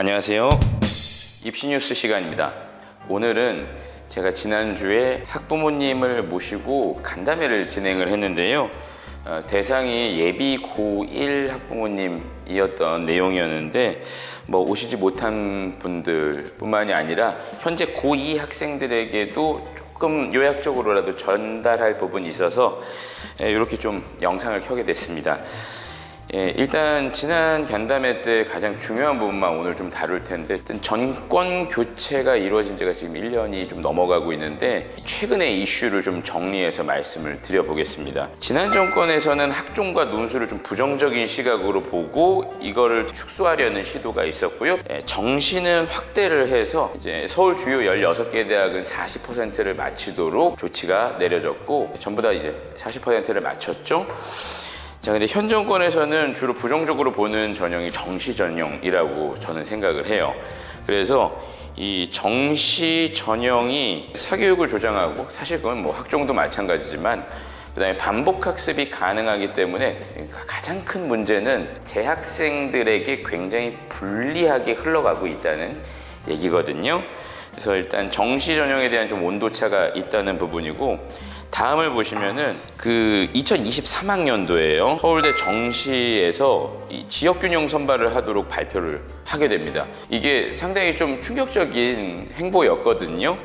안녕하세요. 입시뉴스 시간입니다. 오늘은 제가 지난주에 학부모님을 모시고 간담회를 진행을 했는데요. 대상이 예비 고1 학부모님이었던 내용이었는데 오시지 못한 분들 뿐만이 아니라 현재 고2 학생들에게도 조금 요약적으로라도 전달할 부분이 있어서 이렇게 좀 영상을 켜게 됐습니다. 일단 지난 간담회 때 가장 중요한 부분만 오늘 좀 다룰 텐데, 일단 정권 교체가 이루어진 지가 지금 1년이 좀 넘어가고 있는데 최근의 이슈를 좀 정리해서 말씀을 드려보겠습니다. 지난 정권에서는 학종과 논술을 좀 부정적인 시각으로 보고 이거를 축소하려는 시도가 있었고요. 정시는 확대를 해서 이제 서울 주요 16개 대학은 40%를 마치도록 조치가 내려졌고 전부 다 이제 40%를 마쳤죠. 자, 근데 현 정권에서는 주로 부정적으로 보는 전형이 정시 전형이라고 저는 생각을 해요. 그래서 이 정시 전형이 사교육을 조장하고, 사실 그건 학종도 마찬가지지만 그다음에 반복 학습이 가능하기 때문에 가장 큰 문제는 재학생들에게 굉장히 불리하게 흘러가고 있다는 얘기거든요. 그래서 일단 정시 전형에 대한 좀 온도차가 있다는 부분이고, 다음을 보시면은 그 2023학년도에요. 서울대 정시에서 이 지역균형 선발을 하도록 발표를 하게 됩니다. 이게 상당히 좀 충격적인 행보였거든요.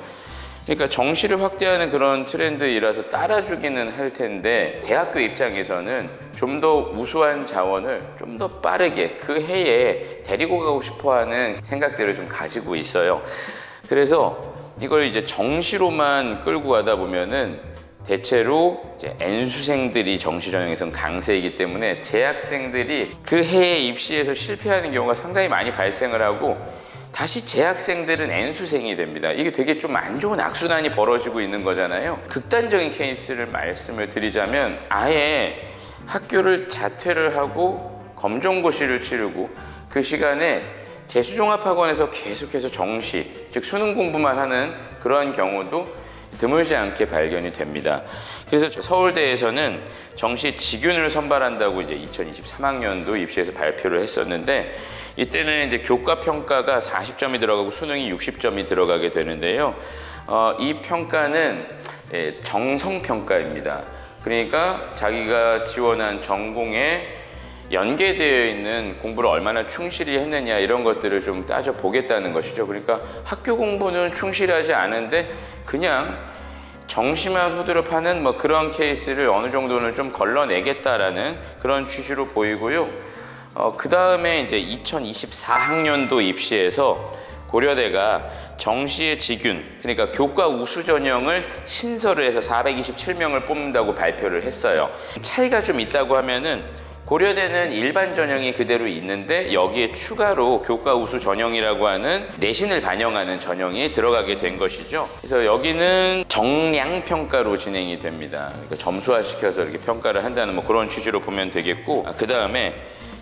그러니까 정시를 확대하는 그런 트렌드이라서 따라주기는 할 텐데, 대학교 입장에서는 좀 더 우수한 자원을 좀 더 빠르게 그 해에 데리고 가고 싶어하는 생각들을 좀 가지고 있어요. 그래서 이걸 이제 정시로만 끌고 가다 보면은 대체로 이제 N수생들이 정시 전형에서는 강세이기 때문에 재학생들이 그 해에 입시에서 실패하는 경우가 상당히 많이 발생을 하고, 다시 재학생들은 N수생이 됩니다. 이게 되게 좀 안 좋은 악순환이 벌어지고 있는 거잖아요. 극단적인 케이스를 말씀을 드리자면, 아예 학교를 자퇴를 하고 검정고시를 치르고 그 시간에 재수종합학원에서 계속해서 정시, 즉 수능 공부만 하는 그러한 경우도 드물지 않게 발견이 됩니다. 그래서 서울대에서는 정시 직윤을 선발한다고 이제 2023학년도 입시에서 발표를 했었는데, 이때는 이제 교과 평가가 40점이 들어가고 수능이 60점이 들어가게 되는데요. 이 평가는 정성 평가입니다. 그러니까 자기가 지원한 전공에 연계되어 있는 공부를 얼마나 충실히 했느냐, 이런 것들을 좀 따져보겠다는 것이죠. 그러니까 학교 공부는 충실하지 않은데 그냥 정시만 후드럽 하는 그런 케이스를 어느 정도는 좀 걸러내겠다라는 그런 취지로 보이고요. 그 다음에 이제 2024학년도 입시에서 고려대가 정시의 직윤, 그러니까 교과 우수 전형을 신설을 해서 427명을 뽑는다고 발표를 했어요. 차이가 좀 있다고 하면은, 고려대는 일반 전형이 그대로 있는데 여기에 추가로 교과 우수 전형이라고 하는 내신을 반영하는 전형이 들어가게 된 것이죠. 그래서 여기는 정량 평가로 진행이 됩니다. 그러니까 점수화시켜서 이렇게 평가를 한다는 그런 취지로 보면 되겠고, 그 다음에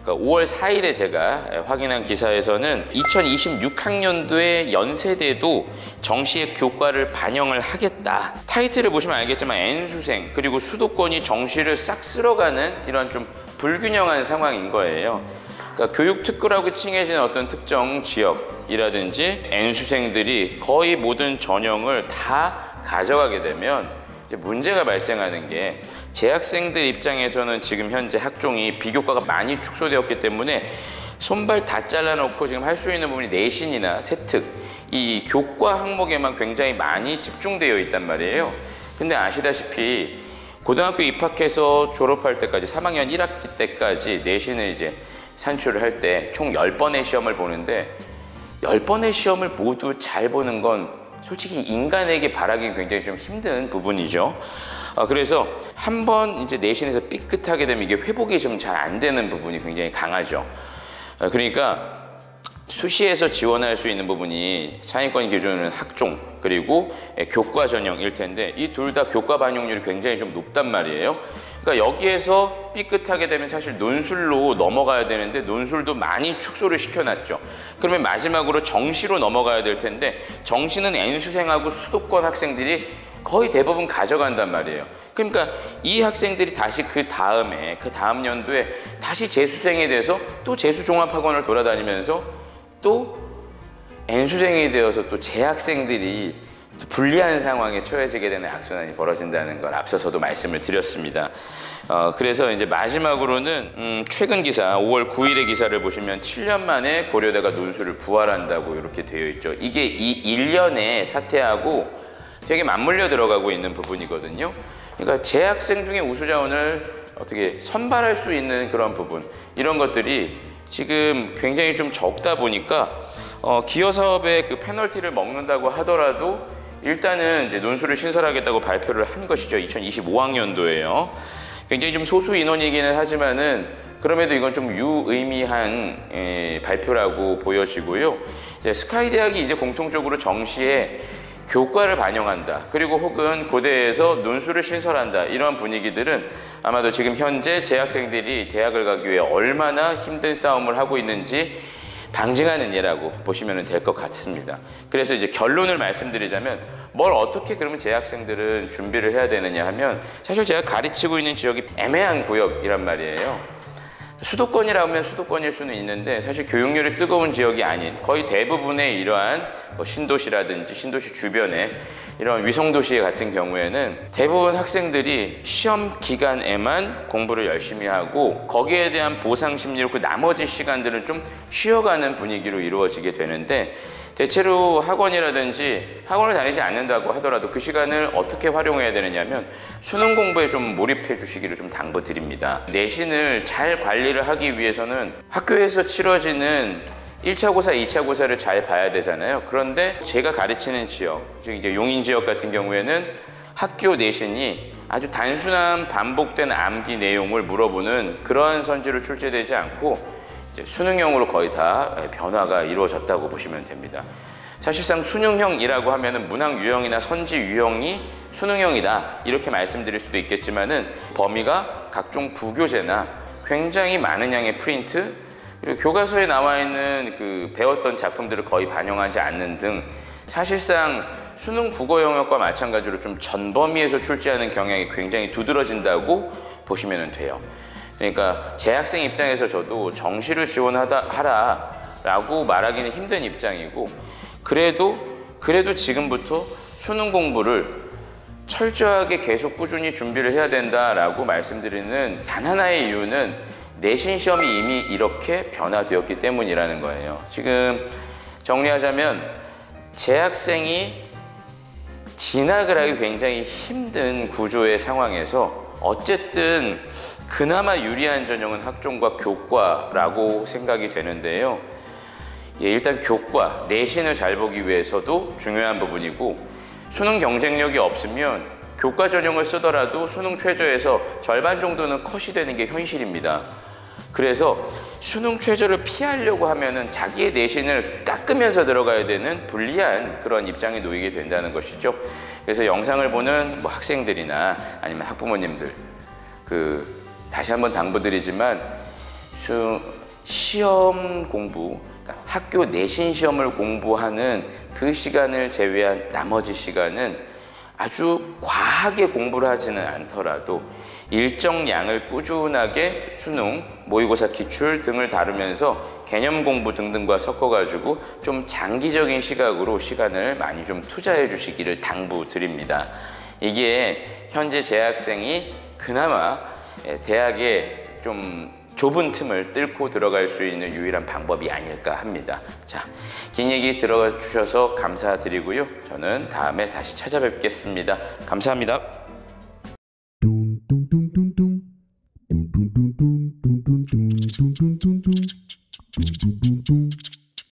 5월 4일에 제가 확인한 기사에서는 2026학년도에 연세대도 정시의 교과를 반영을 하겠다. 타이틀을 보시면 알겠지만 N수생 그리고 수도권이 정시를 싹 쓸어가는 이런 좀 불균형한 상황인 거예요. 그러니까 교육특구라고 칭해진 어떤 특정 지역이라든지 N수생들이 거의 모든 전형을 다 가져가게 되면 이제 문제가 발생하는 게, 재학생들 입장에서는 지금 현재 학종이 비교과가 많이 축소되었기 때문에 손발 다 잘라놓고 지금 할 수 있는 부분이 내신이나 세특, 이 교과 항목에만 굉장히 많이 집중되어 있단 말이에요. 근데 아시다시피 고등학교 입학해서 졸업할 때까지 3학년 1학기 때까지 내신을 이제 산출을 할 때 총 10번의 시험을 보는데, 10번의 시험을 모두 잘 보는 건 솔직히 인간에게 바라기 굉장히 좀 힘든 부분이죠. 그래서 한번 이제 내신에서 삐끗하게 되면 이게 회복이 좀 잘 안 되는 부분이 굉장히 강하죠. 그러니까 수시에서 지원할 수 있는 부분이 상위권 기준은 학종 그리고 교과 전형일 텐데, 이 둘 다 교과 반영률이 굉장히 좀 높단 말이에요. 그러니까 여기에서 삐끗하게 되면 사실 논술로 넘어가야 되는데 논술도 많이 축소를 시켜놨죠. 그러면 마지막으로 정시로 넘어가야 될 텐데, 정시는 N수생하고 수도권 학생들이 거의 대부분 가져간단 말이에요. 그러니까 이 학생들이 다시 그 다음 연도에 다시 재수생이 돼서 또 재수종합학원을 돌아다니면서 또 N수생이 되어서 또 재학생들이 불리한 상황에 처해지게 되는 악순환이 벌어진다는 걸 앞서서도 말씀을 드렸습니다. 그래서 이제 마지막으로는 최근 기사 5월 9일의 기사를 보시면 7년 만에 고려대가 논술을 부활한다고 이렇게 되어 있죠. 이게 이 1년의 사태하고 되게 맞물려 들어가고 있는 부분이거든요. 그러니까 재학생 중에 우수 자원을 어떻게 선발할 수 있는 그런 부분, 이런 것들이 지금 굉장히 좀 적다 보니까 기여 사업에 그 페널티를 먹는다고 하더라도 일단은 이제 논술을 신설하겠다고 발표를 한 것이죠. 2025학년도에요. 굉장히 좀 소수 인원이기는 하지만은 그럼에도 이건 좀 유의미한 발표라고 보여지고요. 이제 스카이 대학이 이제 공통적으로 정시에 교과를 반영한다, 그리고 혹은 고대에서 논술을 신설한다, 이런 분위기들은 아마도 지금 현재 재학생들이 대학을 가기 위해 얼마나 힘든 싸움을 하고 있는지 방증하는 예라고 보시면 될 것 같습니다. 그래서 이제 결론을 말씀드리자면 뭘 어떻게 그러면 재학생들은 준비를 해야 되느냐 하면, 사실 제가 가르치고 있는 지역이 애매한 구역이란 말이에요. 수도권이라면 수도권일 수는 있는데 사실 교육열이 뜨거운 지역이 아닌 거의 대부분의 이러한 신도시라든지 신도시 주변에 이런 위성도시 같은 경우에는 대부분 학생들이 시험 기간에만 공부를 열심히 하고 거기에 대한 보상 심리로 그 나머지 시간들은 좀 쉬어가는 분위기로 이루어지게 되는데, 대체로 학원이라든지 학원을 다니지 않는다고 하더라도 그 시간을 어떻게 활용해야 되느냐면 수능 공부에 좀 몰입해 주시기를 좀 당부드립니다. 내신을 잘 관리를 하기 위해서는 학교에서 치러지는 1차 고사, 2차 고사를 잘 봐야 되잖아요. 그런데 제가 가르치는 지역, 즉 이제 용인 지역 같은 경우에는 학교 내신이 아주 단순한 반복된 암기 내용을 물어보는 그러한 선지로 출제되지 않고 수능형으로 거의 다 변화가 이루어졌다고 보시면 됩니다. 사실상 수능형이라고 하면은 문항 유형이나 선지 유형이 수능형이다 이렇게 말씀드릴 수도 있겠지만은 범위가 각종 부교재나 굉장히 많은 양의 프린트, 그리고 교과서에 나와 있는 그 배웠던 작품들을 거의 반영하지 않는 등 사실상 수능 국어 영역과 마찬가지로 좀 전범위에서 출제하는 경향이 굉장히 두드러진다고 보시면 돼요. 그러니까 재학생 입장에서 저도 정시를 지원하라라고 말하기는 힘든 입장이고, 그래도 지금부터 수능 공부를 철저하게 계속 꾸준히 준비를 해야 된다라고 말씀드리는 단 하나의 이유는 내신 시험이 이미 이렇게 변화되었기 때문이라는 거예요. 지금 정리하자면 재학생이 진학을 하기 굉장히 힘든 구조의 상황에서 어쨌든 그나마 유리한 전형은 학종과 교과라고 생각이 되는데요. 일단 교과, 내신을 잘 보기 위해서도 중요한 부분이고, 수능 경쟁력이 없으면 교과 전형을 쓰더라도 수능 최저에서 절반 정도는 컷이 되는 게 현실입니다. 그래서 수능 최저를 피하려고 하면은 자기의 내신을 깎으면서 들어가야 되는 불리한 그런 입장에 놓이게 된다는 것이죠. 그래서 영상을 보는 학생들이나 아니면 학부모님들, 다시 한번 당부드리지만 시험 공부, 그러니까 학교 내신 시험을 공부하는 그 시간을 제외한 나머지 시간은 아주 과하게 공부를 하지는 않더라도 일정 양을 꾸준하게 수능, 모의고사 기출 등을 다루면서 개념 공부 등등과 섞어가지고 좀 장기적인 시각으로 시간을 많이 좀 투자해 주시기를 당부드립니다. 이게 현재 재학생이 그나마 대학에 좀 좁은 틈을 뚫고 들어갈 수 있는 유일한 방법이 아닐까 합니다. 자, 긴 얘기 들어가 주셔서 감사드리고요. 저는 다음에 다시 찾아뵙겠습니다. 감사합니다.